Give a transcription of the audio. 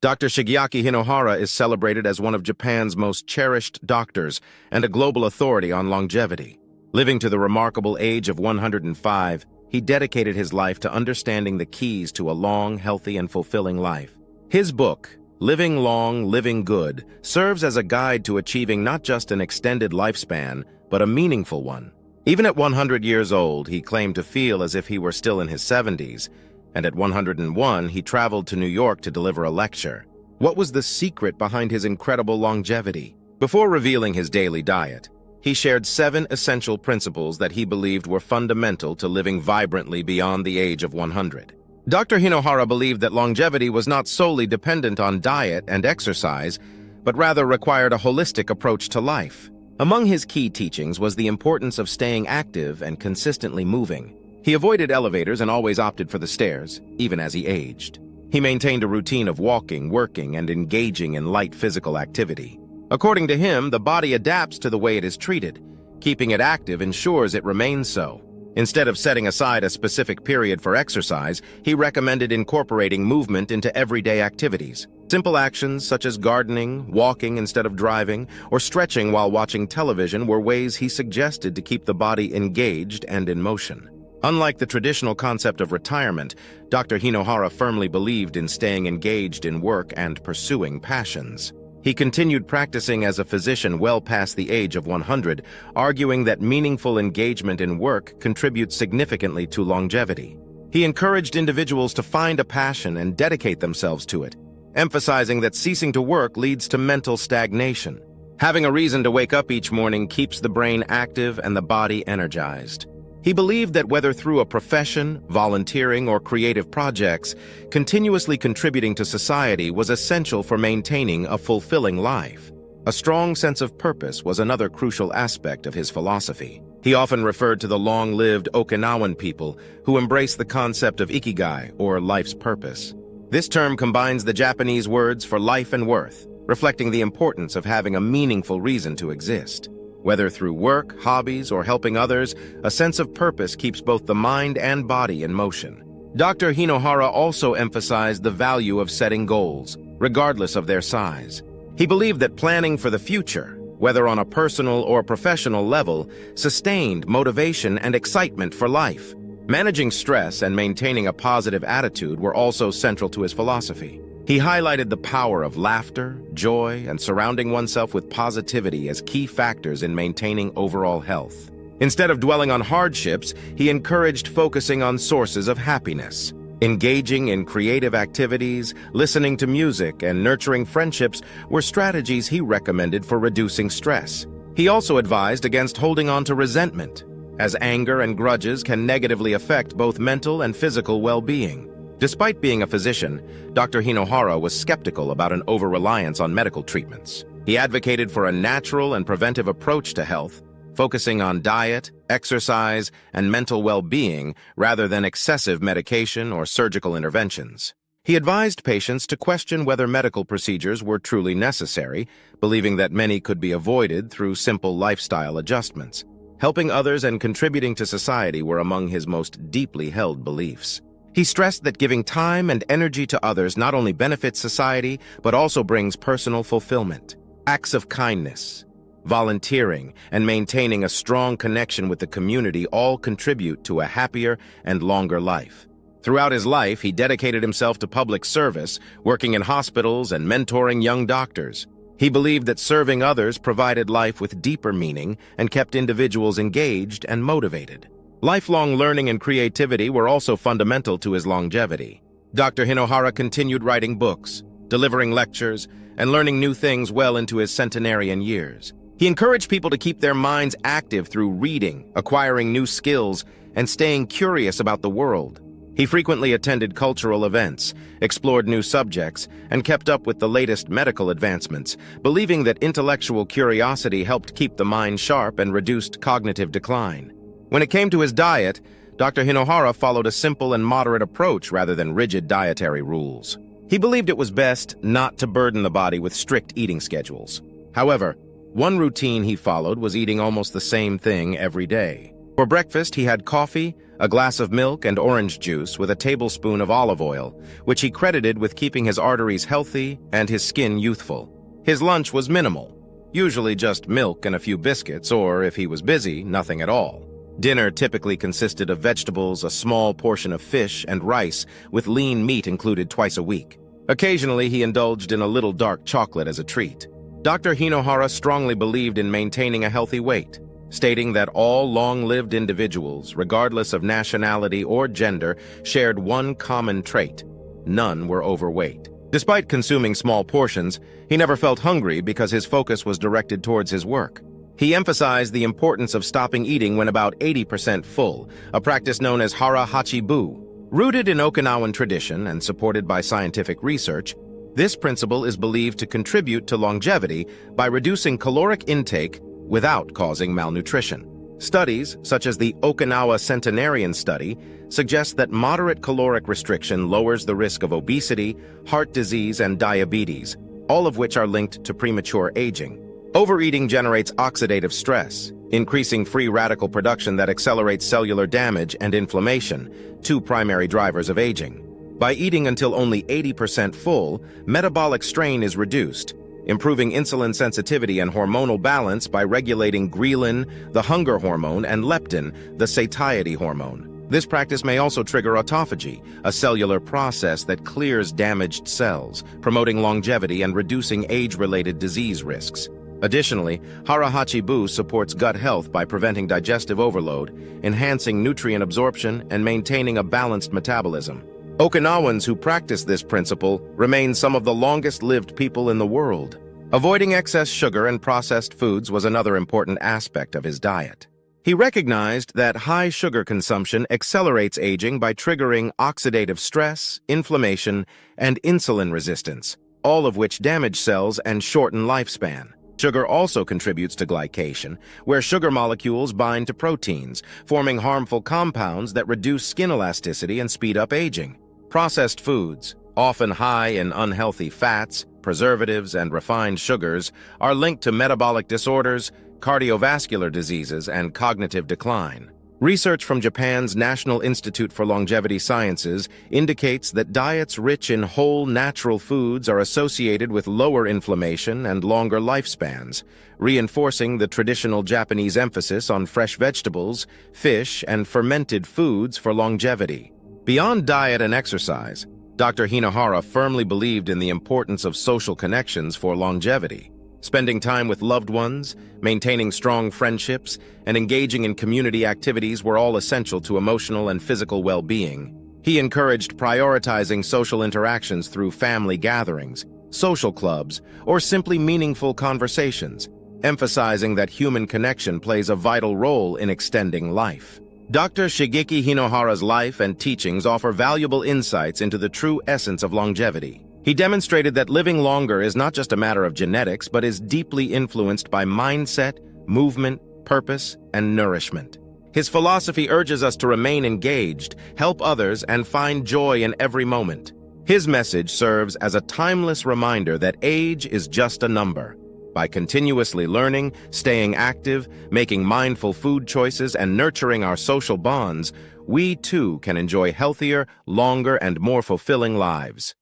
Dr. Shigeaki Hinohara is celebrated as one of Japan's most cherished doctors and a global authority on longevity. Living to the remarkable age of 105, he dedicated his life to understanding the keys to a long, healthy, and fulfilling life. His book, Living Long, Living Good, serves as a guide to achieving not just an extended lifespan, but a meaningful one. Even at 100 years old, he claimed to feel as if he were still in his 70s, and at 101, he traveled to New York to deliver a lecture. What was the secret behind his incredible longevity? Before revealing his daily diet, he shared 7 essential principles that he believed were fundamental to living vibrantly beyond the age of 100. Dr. Hinohara believed that longevity was not solely dependent on diet and exercise, but rather required a holistic approach to life. Among his key teachings was the importance of staying active and consistently moving. He avoided elevators and always opted for the stairs, even as he aged. He maintained a routine of walking, working, and engaging in light physical activity. According to him, the body adapts to the way it is treated. Keeping it active ensures it remains so. Instead of setting aside a specific period for exercise, he recommended incorporating movement into everyday activities. Simple actions such as gardening, walking instead of driving, or stretching while watching television were ways he suggested to keep the body engaged and in motion. Unlike the traditional concept of retirement, Dr. Hinohara firmly believed in staying engaged in work and pursuing passions. He continued practicing as a physician well past the age of 100, arguing that meaningful engagement in work contributes significantly to longevity. He encouraged individuals to find a passion and dedicate themselves to it, emphasizing that ceasing to work leads to mental stagnation. Having a reason to wake up each morning keeps the brain active and the body energized. He believed that whether through a profession, volunteering, or creative projects, continuously contributing to society was essential for maintaining a fulfilling life. A strong sense of purpose was another crucial aspect of his philosophy. He often referred to the long-lived Okinawan people who embraced the concept of ikigai, or life's purpose. This term combines the Japanese words for life and worth, reflecting the importance of having a meaningful reason to exist. Whether through work, hobbies, or helping others, a sense of purpose keeps both the mind and body in motion. Dr. Hinohara also emphasized the value of setting goals, regardless of their size. He believed that planning for the future, whether on a personal or professional level, sustained motivation and excitement for life. Managing stress and maintaining a positive attitude were also central to his philosophy. He highlighted the power of laughter, joy, and surrounding oneself with positivity as key factors in maintaining overall health. Instead of dwelling on hardships, he encouraged focusing on sources of happiness. Engaging in creative activities, listening to music, and nurturing friendships were strategies he recommended for reducing stress. He also advised against holding on to resentment, as anger and grudges can negatively affect both mental and physical well-being. Despite being a physician, Dr. Hinohara was skeptical about an over-reliance on medical treatments. He advocated for a natural and preventive approach to health, focusing on diet, exercise, and mental well-being rather than excessive medication or surgical interventions. He advised patients to question whether medical procedures were truly necessary, believing that many could be avoided through simple lifestyle adjustments. Helping others and contributing to society were among his most deeply held beliefs. He stressed that giving time and energy to others not only benefits society, but also brings personal fulfillment. Acts of kindness, volunteering, and maintaining a strong connection with the community all contribute to a happier and longer life. Throughout his life, he dedicated himself to public service, working in hospitals and mentoring young doctors. He believed that serving others provided life with deeper meaning and kept individuals engaged and motivated. Lifelong learning and creativity were also fundamental to his longevity. Dr. Hinohara continued writing books, delivering lectures, and learning new things well into his centenarian years. He encouraged people to keep their minds active through reading, acquiring new skills, and staying curious about the world. He frequently attended cultural events, explored new subjects, and kept up with the latest medical advancements, believing that intellectual curiosity helped keep the mind sharp and reduced cognitive decline. When it came to his diet, Dr. Hinohara followed a simple and moderate approach rather than rigid dietary rules. He believed it was best not to burden the body with strict eating schedules. However, one routine he followed was eating almost the same thing every day. For breakfast, he had coffee, a glass of milk and orange juice with a tablespoon of olive oil, which he credited with keeping his arteries healthy and his skin youthful. His lunch was minimal, usually just milk and a few biscuits, or if he was busy, nothing at all. Dinner typically consisted of vegetables, a small portion of fish, and rice, with lean meat included twice a week. Occasionally, he indulged in a little dark chocolate as a treat. Dr. Hinohara strongly believed in maintaining a healthy weight, stating that all long-lived individuals, regardless of nationality or gender, shared one common trait: none were overweight. Despite consuming small portions, he never felt hungry because his focus was directed towards his work. He emphasized the importance of stopping eating when about 80% full, a practice known as hara hachi-bu. Rooted in Okinawan tradition and supported by scientific research, this principle is believed to contribute to longevity by reducing caloric intake without causing malnutrition. Studies, such as the Okinawa Centenarian Study, suggest that moderate caloric restriction lowers the risk of obesity, heart disease, and diabetes, all of which are linked to premature aging. Overeating generates oxidative stress, increasing free radical production that accelerates cellular damage and inflammation, two primary drivers of aging. By eating until only 80% full, metabolic strain is reduced, improving insulin sensitivity and hormonal balance by regulating ghrelin, the hunger hormone, and leptin, the satiety hormone. This practice may also trigger autophagy, a cellular process that clears damaged cells, promoting longevity and reducing age-related disease risks. Additionally, hara hachi-bu supports gut health by preventing digestive overload, enhancing nutrient absorption, and maintaining a balanced metabolism. Okinawans who practice this principle remain some of the longest-lived people in the world. Avoiding excess sugar and processed foods was another important aspect of his diet. He recognized that high sugar consumption accelerates aging by triggering oxidative stress, inflammation, and insulin resistance, all of which damage cells and shorten lifespan. Sugar also contributes to glycation, where sugar molecules bind to proteins, forming harmful compounds that reduce skin elasticity and speed up aging. Processed foods, often high in unhealthy fats, preservatives, and refined sugars, are linked to metabolic disorders, cardiovascular diseases, and cognitive decline. Research from Japan's National Institute for Longevity Sciences indicates that diets rich in whole natural foods are associated with lower inflammation and longer lifespans, reinforcing the traditional Japanese emphasis on fresh vegetables, fish, and fermented foods for longevity. Beyond diet and exercise, Dr. Hinohara firmly believed in the importance of social connections for longevity. Spending time with loved ones, maintaining strong friendships, and engaging in community activities were all essential to emotional and physical well-being. He encouraged prioritizing social interactions through family gatherings, social clubs, or simply meaningful conversations, emphasizing that human connection plays a vital role in extending life. Dr. Shigeaki Hinohara's life and teachings offer valuable insights into the true essence of longevity. He demonstrated that living longer is not just a matter of genetics, but is deeply influenced by mindset, movement, purpose, and nourishment. His philosophy urges us to remain engaged, help others, and find joy in every moment. His message serves as a timeless reminder that age is just a number. By continuously learning, staying active, making mindful food choices, and nurturing our social bonds, we too can enjoy healthier, longer, and more fulfilling lives.